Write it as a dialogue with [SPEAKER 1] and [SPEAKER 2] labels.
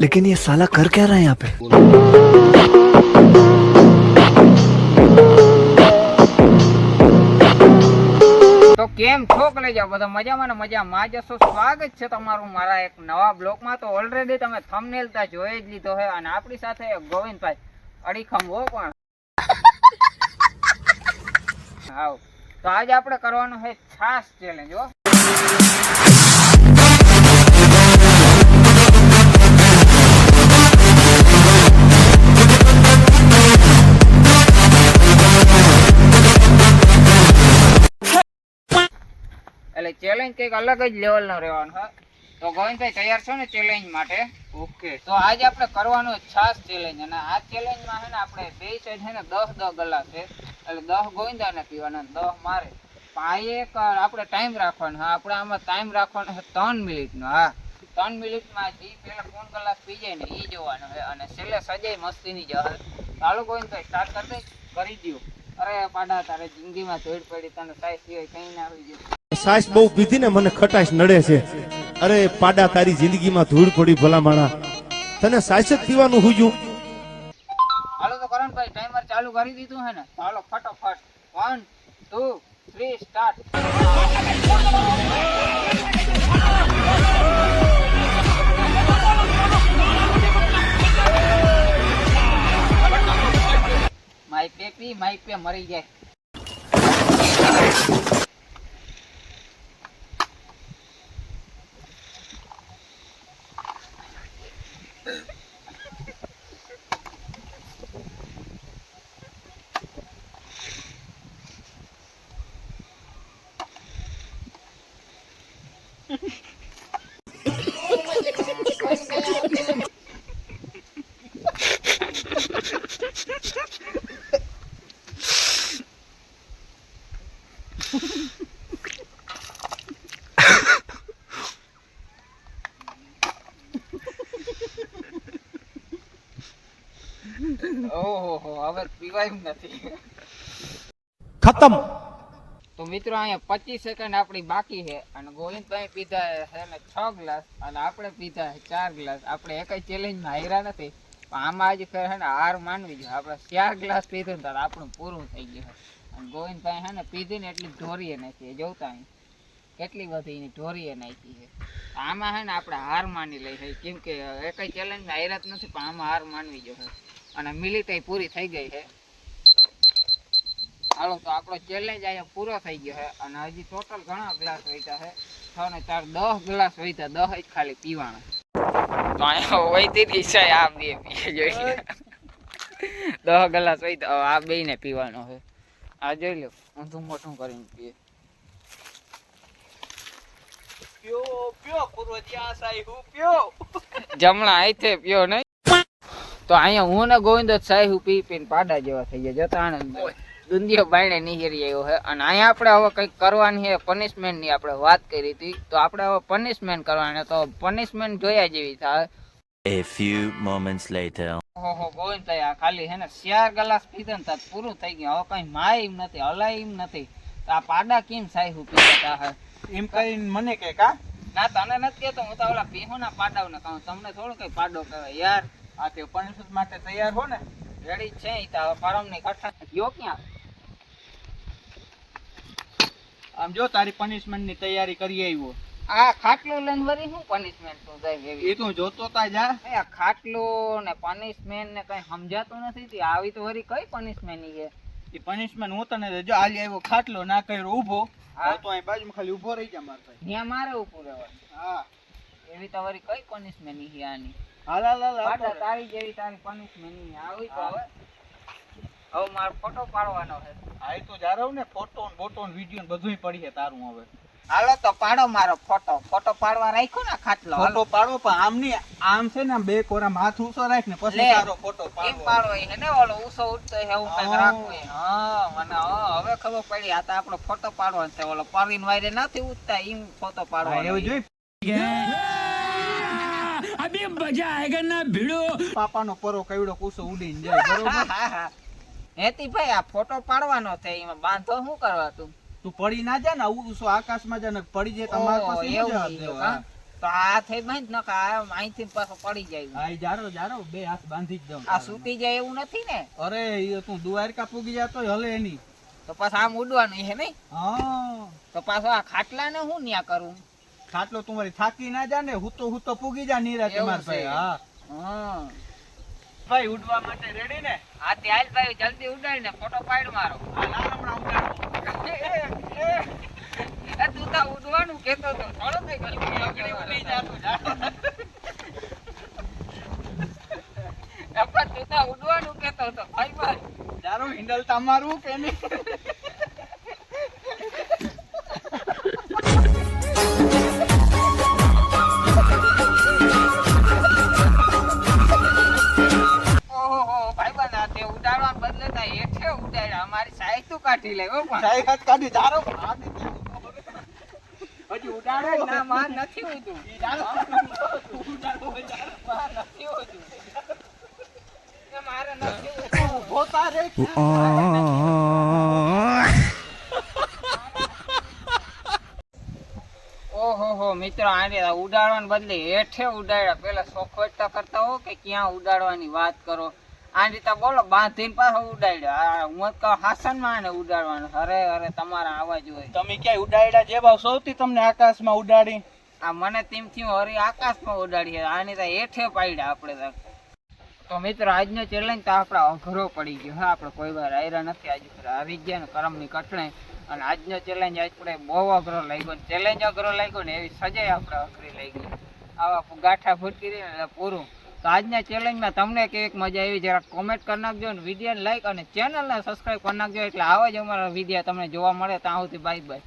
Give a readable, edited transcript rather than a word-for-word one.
[SPEAKER 1] लेकिन ये साला कर क्या रहा है यहाँ पे?
[SPEAKER 2] તો કેમ છો કલેજા બધા મજામાં ને મજામાં જ હશો. સ્વાગત છે તમારું મારા એક નવા બ્લોગમાં. તો ઓલરેડી તમે થંબનેલ તા જોઈ જ લીધો છે અને આપણી સાથે ગોવિંદભાઈ અડીખમ હો પણ આવ. તો આજે આપણે કરવાનું છે છાસ ચેલેન્જ હો. એટલે ચેલેન્જ કંઈક અલગ જ લેવલનો રહેવાનો છે. તો ગોવિંદભાઈ તૈયાર છો ને ચેલેન્જ માટે? ઓકે. તો આજે આપણે કરવાનું છાસ ચેલેન્જ અને આ ચેલેન્જમાં છે ને આપણે બે સાઈડ છે ને 10 ગ્લાસ છે. એટલે 10 ગોવિંદાને પીવાના 10 મારે. આ એક આપણે ટાઈમ રાખવાનો. હા, આપણે આમાં ટાઈમ રાખવાનો છે 3 મિનિટનો. હા, 3 મિનિટમાં જે પહેલા કોણ ગ્લાસ પી જાય ને એ જોવાનું છે અને છેલ્લે સજાઈ મસ્તીની જશે. ચાલો ગોવિંદભાઈ સ્ટાર્ટ કરી દો. અરે પાડા, તારે જિંદગીમાં ધોડ પડી, તને સાઈઝ સિવાય કઈ ના આવી ગયું.
[SPEAKER 3] સાસ બહુ પીધી ને મને ખટાશ નડે છે. અરે પાડા, તારી જિંદગીમાં ધૂળ પડી ભલા માણા, તને સાસ જ પીવાનું હુજ્યું.
[SPEAKER 2] હાલો તો કરણભાઈ ટાઈમર ચાલુ કરી દીધું છે ને? ચાલો ફટાફટ 1 2 3 સ્ટાર્ટ. માઈ પે મરી જાય. ઓહો, હવે પીવાયું નથી.
[SPEAKER 3] ખતમ.
[SPEAKER 2] તો મિત્રો અહીંયા 25 સેકન્ડ આપણી બાકી છે અને ગોવિંદભાઈ પીધા છે ને 6 ગ્લાસ અને આપણે પીધા છે 4 ગ્લાસ. આપણે એકય ચેલેન્જમાં હાર્યા નથી, પણ આમાં આજે ફેર છે ને હાર માનવી જોઈએ. આપણે 4 ગ્લાસ પીધું ને તો આપણું પૂરું થઈ ગયું છે અને ગોવિંદભાઈ છે ને પીધી ને એટલી ઢોરીએ નાખી. જોતા અહીં કેટલી બધી એની ઢોરીએ નાખી છે. આમાં છે ને આપણે હાર માની લઈ છે, કેમ કે એકય ચેલેન્જમાં હાર્યા જ નથી, પણ આમાં હાર માનવી જોઈએ અને મિનિટ પૂરી થઈ ગઈ છે. હાલો તો આપણો ચેલેન્જ અહીંયા પૂરો થઈ ગયો છે અને હજી ટોટલ ઘણા ગ્લાસ વહીતા છે. 6 ને 4 10 ગ્લાસ વહીતા, 10 જ ખાલી પીવાના. તો અહીંયા વહીતી ઈચ્છા આ બે પીએ જોઈએ. 10 ગ્લાસ વહીતા, આ બે ને પીવાનો છે. આ જોઈ લો, ઊંધું મોટું કરીને પીએ. જમણા આઈથે પીઓ નહીં. તો અહીંયા હું ને ગોવિંદ સાહેબ પી પીને પાડા જેવા થઈ ગયા. જતા દુંદીઓ બાયણે નીકળી આવ્યો છે અને અહીંયા આપણે હવે કંઈક કરવાની છે પનિશમેન્ટની આપણે વાત કરી હતી. તો આપણે હવે પનિશમેન્ટ કરવાની, તો પનિશમેન્ટ જોયા જેવી થાય.
[SPEAKER 4] A few moments later.
[SPEAKER 2] ઓહો ગોવિંદભાઈ, આ ખાલી છે ને 4 ગ્લાસ પીધા ને તાર પૂરું થઈ ગયું. હવે કઈ માય એમ નથી, હલાય એમ નથી. તો આ પાડા કેમ સાહેબ પીતા હે
[SPEAKER 5] એમ કરીને મને કે કા
[SPEAKER 2] ના? તને નથી કેતો, હું તો ઓલા પીહોના પાડાઓને કહું. તમને થોડું કઈ પાડો કહેવાય યાર.
[SPEAKER 5] આ તે પનિશમેન્ટ માટે તૈયાર હો ને?
[SPEAKER 2] રેડી છે ઈ તો. પરમ ની કઠા ગયો ક્યાં?
[SPEAKER 5] આમ જો તારી પનિશમેન્ટ ની તૈયારી કરી આવ્યો.
[SPEAKER 2] આ ખાટલો લઈને વરી શું પનિશમેન્ટ નું જાય એવી?
[SPEAKER 5] એ તું જોતો તા જા.
[SPEAKER 2] આ ખાટલો ને પનિશમેન્ટ ને કઈ સમજાતું નથી. તે આવી તો વરી કઈ પનિશમેન્ટ છે?
[SPEAKER 5] એ પનિશમેન્ટ હું તને જો આલી આવ્યો ખાટલો ના કર્યો ઊભો.
[SPEAKER 2] હા.
[SPEAKER 5] તો અહીં બાજુમાં ખાલી ઊભો રહી જા માર ભાઈ.
[SPEAKER 2] ત્યાં મારે ઉપર રહેવાનું.
[SPEAKER 5] હા,
[SPEAKER 2] એવી તો વરી કઈ પનિશમેન્ટ છે આની?
[SPEAKER 5] હાલ હાલ હાલ
[SPEAKER 2] પાટા તારી જેવી તારી પનિશમેન્ટ ની આવી તો હવે મારો ફોટો પાડવાનો છે.
[SPEAKER 5] આ તો જારવ ને ફોટો ને બોટો ને વિડિયો ને બધુંય પડી છે તારું હવે.
[SPEAKER 2] હાલો તો પાડો મારો ફોટો પાડવા રાખ્યો ને ખાટલો.
[SPEAKER 5] ફોટો પાડવો પણ આમ ની આમ છે ને આમ બે કોરા હાથ ઊંચો રાખ ને પછી
[SPEAKER 2] લે.
[SPEAKER 5] તારો ફોટો
[SPEAKER 2] એમ
[SPEAKER 5] પાડવો.
[SPEAKER 2] પાડો એ ને ઓલો ઊંચો ઉઠતો છે એવું કઈક રાખવું. હા, મને હવે ખબર પડી. આ તો આપણો ફોટો પાડવાનો છે. ઓલો પરવીન વાયરે નથી ઉઠતા એમ ફોટો
[SPEAKER 5] હા,
[SPEAKER 2] પાડવાનો.
[SPEAKER 5] એવું જોઈ
[SPEAKER 6] अभी मजा आएगा ना भिड़ो.
[SPEAKER 5] પાપાનો પરો કઈડો કુસો ઉડીને જાય બરોબર.
[SPEAKER 2] હેતી ભાઈ, આ ફોટો પાડવાનો છે, એમાં બાંધો શું કરવા તું?
[SPEAKER 5] તું પડી ના જા ને ઊંચો આકાશમાં જા ને પડી જાય તમારે
[SPEAKER 2] ઓહો,
[SPEAKER 5] પાસે
[SPEAKER 2] એવું
[SPEAKER 5] જવાબ
[SPEAKER 2] છે,
[SPEAKER 5] દેવો.
[SPEAKER 2] હા. તો તો આ થઈ બાંધ ન આ અહીંથી પાછો પડી જાય
[SPEAKER 5] હા ઈ જારો જારો બે હાથ બાંધી જ દઉં
[SPEAKER 2] આ સૂતી જાય એવું નથી ને
[SPEAKER 5] અરે ઈ તું દ્વારકા પૂગી જાતો હલે એની
[SPEAKER 2] તો પાછું આમ ઉડવાનું છે નહીં
[SPEAKER 5] હા
[SPEAKER 2] તો પાછો આ ખાટલા ને હું ન્યા કરું
[SPEAKER 5] ખાટલો તું થાકી ના જા ને હું તો પૂગી જા નીરા
[SPEAKER 2] એવું
[SPEAKER 5] માર
[SPEAKER 2] છે.
[SPEAKER 5] ભાઈ હા
[SPEAKER 2] હા
[SPEAKER 5] ભાઈ ઉડવા માટે રેડી ને
[SPEAKER 2] આ ત્યાલ ભાઈ જલ્દી ઉડાડ ને ફોટો પાડ મારો
[SPEAKER 5] હા ના હમણાં ઉડાડો.
[SPEAKER 2] એ તું તો ઉડવાનું કેતો તો થોડો કઈ
[SPEAKER 5] લગડી ઉડી જાતું જાતો.
[SPEAKER 2] પણ તું તો ઉડવાનું કેતો તો ભાઈ ભાઈ
[SPEAKER 5] જારો હિન્ડલ તમારું કે નહીં
[SPEAKER 2] ઓહો ભાઈ બના તે ઉડાડવાને બદલે તો હેઠે ઉડાડ્યા અમારી સાઈડ તું કાઢી લે હો પણ
[SPEAKER 5] સાઈ હાથ કાઢી જારો
[SPEAKER 2] હજી ઉડાડે જ ના માર નથી ઉડતું માર નથી ઉડતું એ મારે નથી ઉડતું
[SPEAKER 5] ઉભો તારે
[SPEAKER 2] ઓહો મિત્રો આને ઉડાડવાને બદલે હેઠે ઉડાડ્યા પેલા સોખવટતા કરતા હો કે ક્યાં ઉડાડવાની વાત કરો આ રીતે બોલો બાંધીને પાછો ઉડાડ્યો હું જ કહું હાસનમાં આને ઉડાડવાનું અરે અરે તમારા આવા જોઈએ
[SPEAKER 5] તમે ક્યાંય ઉડાડ્યા જેવા સૌથી તમને આકાશમાં ઉડાડી
[SPEAKER 2] આ મને તેમ થયું હરી આકાશમાં ઉડાડી આની તો હેઠે પાડ્યા આપણે તો મિત્રો આજનો ચેલેન્જ તો આપણે અઘરો પડી ગયો હા આપણે કોઈ વાર હાર્યા નથી આજે આવી ગયા ને કરમની કટણે અને આજનો ચેલેન્જ આપણે બહુ અઘરો લાગ્યો ચેલેન્જ અઘરો લાગ્યો ને એવી સજાઈ આપણે અઘરી લઈ ગઈ આવા ગાંઠા ફૂટકી રહી એટલે પૂરું તો આજના ચેલેન્જમાં તમને કેવીક મજા આવી જરા કોમેન્ટ કરી નાખજો અને વિડીયોને લાઈક અને ચેનલને સબસ્ક્રાઈબ કરી નાખજો એટલે આવા જ અમારા વિડીયો તમને જોવા મળે ત્યાં સુધી બાય બાય